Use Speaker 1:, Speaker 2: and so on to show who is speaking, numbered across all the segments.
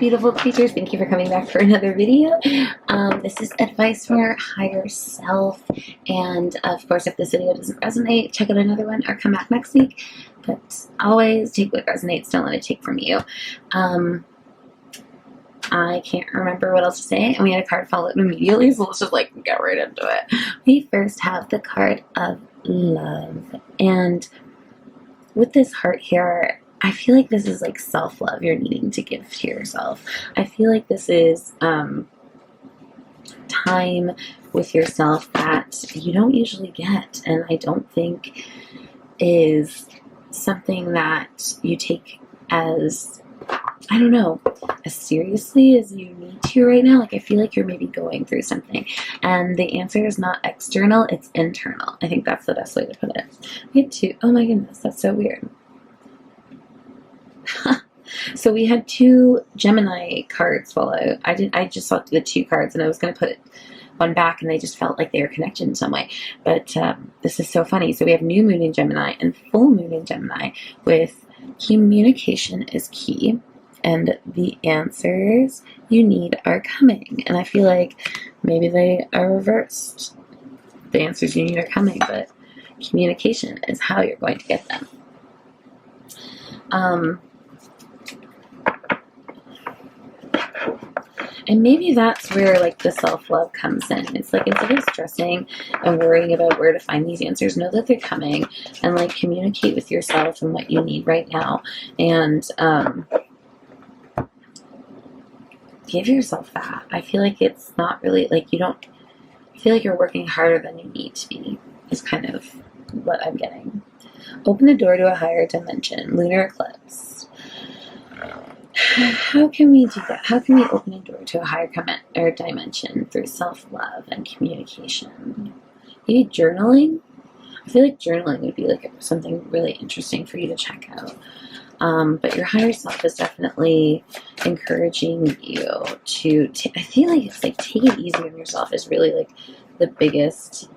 Speaker 1: beautiful creatures. Thank you for coming back for another video. This is advice from your higher self. And of course, if this video doesn't resonate, check out another one or come back next week. But always take what resonates. Don't let it take from you. I can't remember what else to say. And we had a card follow it immediately, so let's just like get right into it. We first have the card of love. And with this heart here, I feel like this is like self-love you're needing to give to yourself. I feel like this is time with yourself that you don't usually get, and I don't think is something that you take as, I don't know, as seriously as you need to right now. Like, I feel like you're maybe going through something, and the answer is not external, it's internal. I think that's the best way to put it. We had two, oh my goodness, that's so weird. So we had two Gemini cards follow. I just saw the two cards, and I was going to put one back, and they just felt like they were connected in some way. But this is so funny. So we have new moon in Gemini and full moon in Gemini with communication is key, and the answers you need are coming. And I feel like maybe they are reversed. The answers you need are coming, but communication is how you're going to get them. And maybe that's where like the self-love comes in. It's like, instead of stressing and worrying about where to find these answers, know that they're coming, and like communicate with yourself and what you need right now, and give yourself that. I feel like it's not really like I feel like you're working harder than you need to be, is kind of what I'm getting. Open the door to a higher dimension. Lunar eclipse. How can we do that? How can we open a door to a higher dimension through self-love and communication? Maybe journaling? I feel like journaling would be like something really interesting for you to check out. But your higher self is definitely encouraging you to, I feel like it's like take it easy on yourself is really like the biggest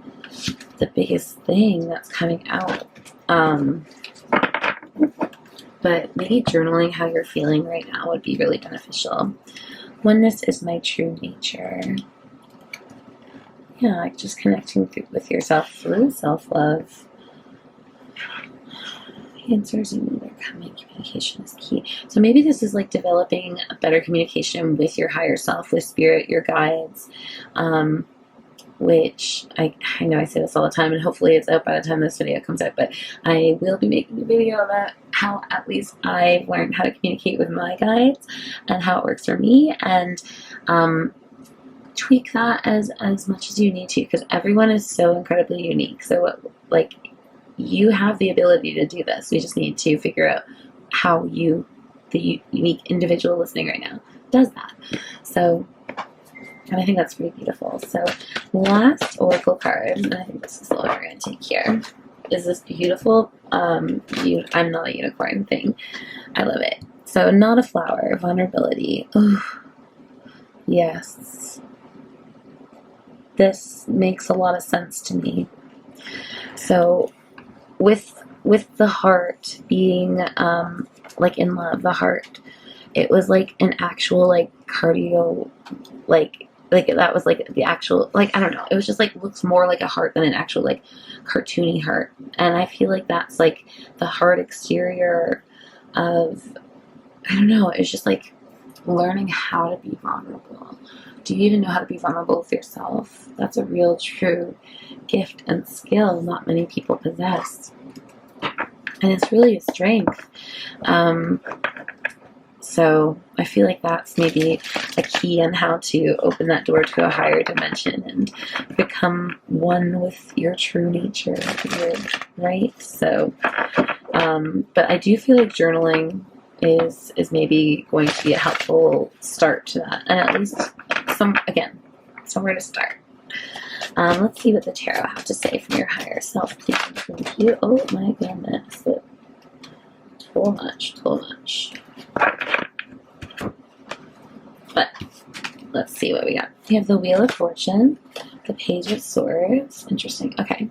Speaker 1: thing that's coming out. But maybe journaling how you're feeling right now would be really beneficial. Oneness is my true nature. Yeah, like just connecting with yourself through self-love. Answers you need are coming. Communication is key. So maybe this is like developing a better communication with your higher self, with spirit, your guides, which I know I say this all the time, and hopefully it's out by the time this video comes out, but I will be making a video about how at least I've learned how to communicate with my guides and how it works for me, and tweak that as much as you need to, because everyone is so incredibly unique. So like, you have the ability to do this. We just need to figure out how you, the unique individual listening right now, does that. So, and I think that's pretty beautiful. So last oracle card, and I think this is the one we're going to take here, is this beautiful I'm not a unicorn thing. I love it. So not a flower, vulnerability. Oh, yes. This makes a lot of sense to me. So with the heart being like in love, the heart, it was like an actual like cardio, like that was like the actual, like, I don't know, it was just like looks more like a heart than an actual like cartoony heart. And I feel like that's like the hard exterior of, I don't know, it's just like learning how to be vulnerable. Do you even know how to be vulnerable with yourself? That's a real true gift and skill not many people possess, and it's really a strength. So I feel like that's maybe a key on how to open that door to a higher dimension and become one with your true nature, right? So, but I do feel like journaling is maybe going to be a helpful start to that, and at least somewhere to start. Let's see what the tarot have to say from your higher self. Thank you. Oh my goodness. Too much. But let's see what we got. We have the Wheel of Fortune, the Page of Swords. Interesting. Okay.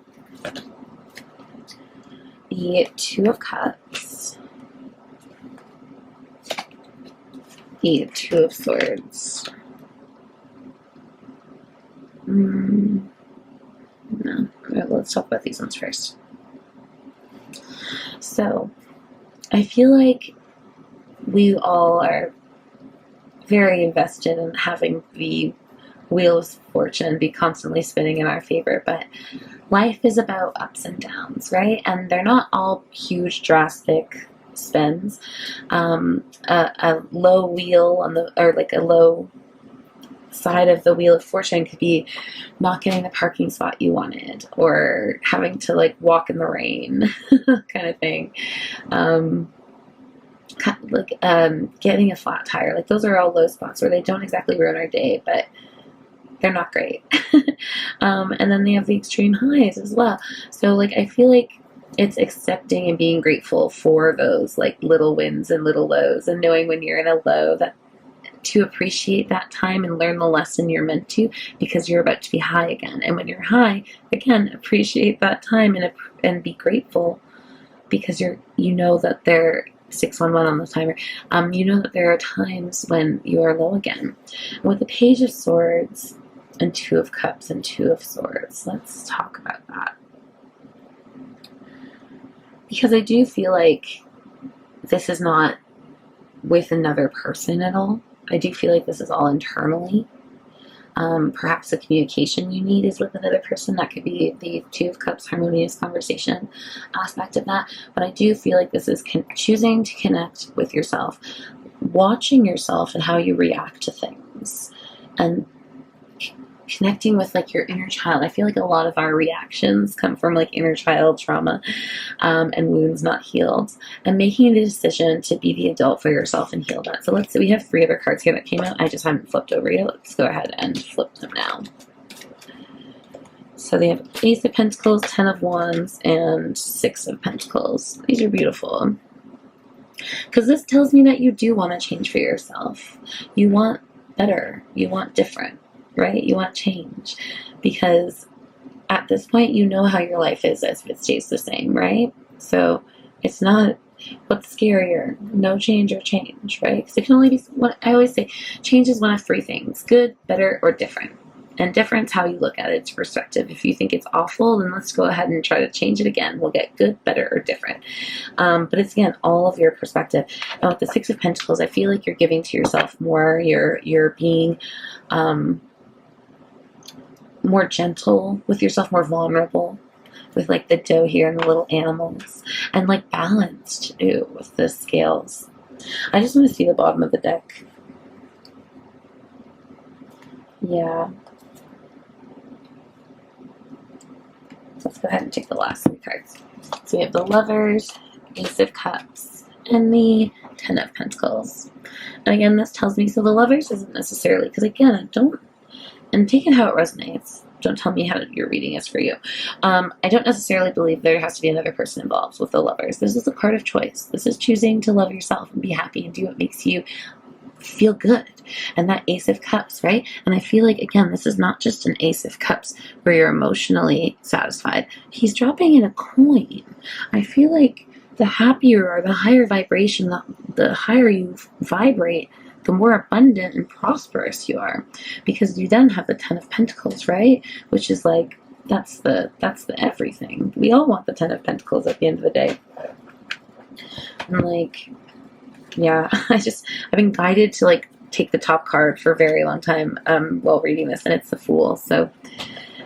Speaker 1: The Two of Cups. the Two of Swords. No, let's talk about these ones first. So, I feel like we all are very invested in having the wheel of fortune be constantly spinning in our favor, but life is about ups and downs, right? And they're not all huge, drastic spins. A low wheel on the, or like a low side of the wheel of fortune could be not getting the parking spot you wanted, or having to like walk in the rain, kind of thing. Getting a flat tire. Like, those are all low spots where they don't exactly ruin our day, but they're not great. And then they have the extreme highs as well. So, like, I feel like it's accepting and being grateful for those, like, little wins and little lows, and knowing when you're in a low that to appreciate that time and learn the lesson you're meant to, because you're about to be high again. And when you're high, again, appreciate that time and be grateful, because you know that there 611 on the timer. You know that there are times when you are low again. And with the Page of Swords and Two of Cups and Two of Swords, let's talk about that. Because I do feel like this is not with another person at all. I do feel like this is all internally. Perhaps the communication you need is with another person. That could be the Two of Cups harmonious conversation aspect of that. But I do feel like this is choosing to connect with yourself, watching yourself and how you react to things, and connecting with like your inner child. I feel like a lot of our reactions come from like inner child trauma and wounds not healed, and making the decision to be the adult for yourself and heal that. So let's say we have 3 other cards here that came out. I just haven't flipped over yet. Let's go ahead and flip them now. So they have Ace of Pentacles, 10 of Wands, and 6 of Pentacles. These are beautiful, because this tells me that you do want to change for yourself. You want better. You want different. Right? You want change, because at this point you know how your life is if it stays the same, right? So it's not, what's scarier, no change or change, right? Because it can only be, what I always say, change is one of 3 things: good, better, or different. And different's how you look at it, it's perspective. If you think it's awful, then let's go ahead and try to change it again. We'll get good, better, or different. But it's, again, all of your perspective. And with the 6 of Pentacles, I feel like you're giving to yourself more. You're being more gentle with yourself, more vulnerable with like the doe here and the little animals, and like balanced too with the scales. I just want to see the bottom of the deck. Yeah. Let's go ahead and take the last 3 cards. So we have the Lovers, Ace of Cups, and the 10 of Pentacles. And again, this tells me, so the Lovers isn't necessarily, because again, and take it how it resonates. Don't tell me how your reading is for you. I don't necessarily believe there has to be another person involved with the Lovers. This is a card of choice. This is choosing to love yourself and be happy and do what makes you feel good. And that Ace of Cups, right? And I feel like, again, this is not just an Ace of Cups where you're emotionally satisfied. He's dropping in a coin. I feel like the happier or the higher vibration, the higher you vibrate, the more abundant and prosperous you are, because you then have the 10 of Pentacles, right? Which is like, that's the everything. We all want the 10 of Pentacles at the end of the day. And like, yeah, I've been guided to like take the top card for a very long time while reading this, and it's the Fool. So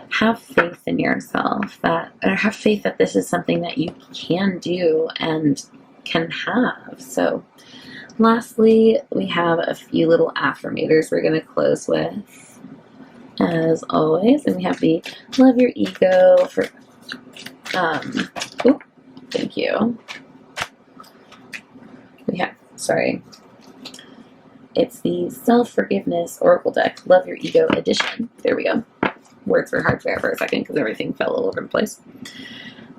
Speaker 1: have faith in yourself, or have faith that this is something that you can do and can have. So lastly, we have a few little affirmators we're going to close with, as always. And we have the Love Your Ego for, thank you. It's the Self-Forgiveness Oracle Deck, Love Your Ego Edition. There we go. Words were hard for a second because everything fell all over the place.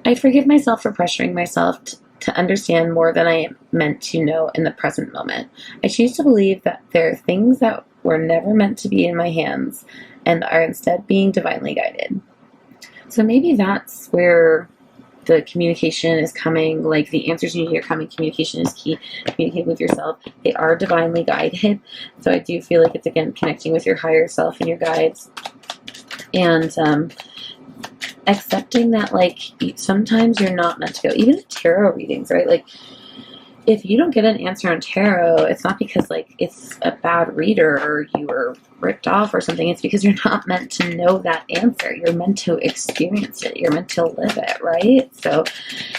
Speaker 1: I forgive myself for pressuring myself to understand more than I am meant to know in the present moment. I choose to believe that there are things that were never meant to be in my hands and are instead being divinely guided. So maybe that's where the communication is coming, like the answers you need are coming. Communication is key. Communicate with yourself. They are divinely guided. So I do feel like it's, again, connecting with your higher self and your guides. And accepting that, like, sometimes you're not meant to go. Even tarot readings, right? Like, if you don't get an answer on tarot, it's not because, like, it's a bad reader or you were ripped off or something. It's because you're not meant to know that answer. You're meant to experience it. You're meant to live it, right? So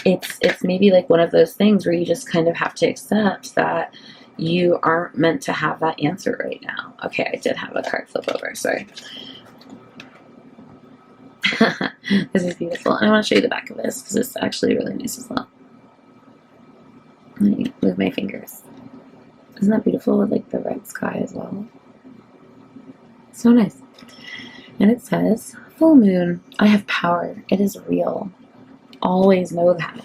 Speaker 1: it's maybe like one of those things where you just kind of have to accept that you aren't meant to have that answer right now. Okay, I did have a card flip over. Sorry. This is beautiful. And I want to show you the back of this because it's actually really nice as well. Let me move my fingers. Isn't that beautiful with, like, the red sky as well? So nice. And it says, full moon, I have power. It is real. Always know that.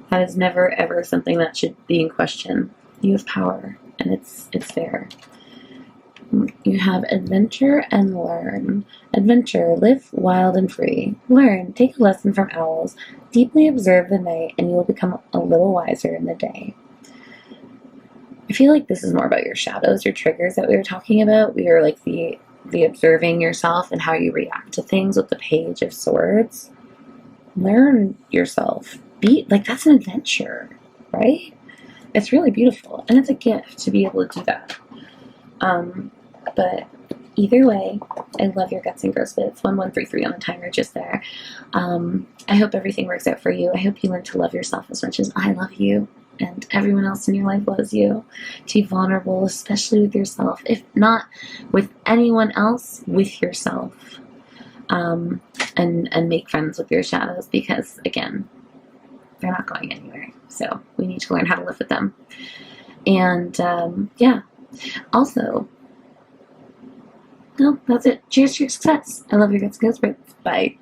Speaker 1: That is never, ever something that should be in question. You have power, and it's there. You have adventure and learn. Adventure, live wild and free. Learn, take a lesson from owls. Deeply observe the night, and you will become a little wiser in the day. I feel like this is more about your shadows, your triggers that we were talking about. We are like the observing yourself and how you react to things with the Page of Swords. Learn yourself. Be like, that's an adventure, right? It's really beautiful, and it's a gift to be able to do that. But either way, I love your guts and gross bits. 1133 on the timer just there. I hope everything works out for you. I hope you learn to love yourself as much as I love you and everyone else in your life loves you. To be vulnerable, especially with yourself. If not with anyone else, with yourself. And make friends with your shadows because, again, they're not going anywhere. So we need to learn how to live with them. And, yeah. Also, no, that's it. Cheers to your success. I love your guts and gross bits. Bye.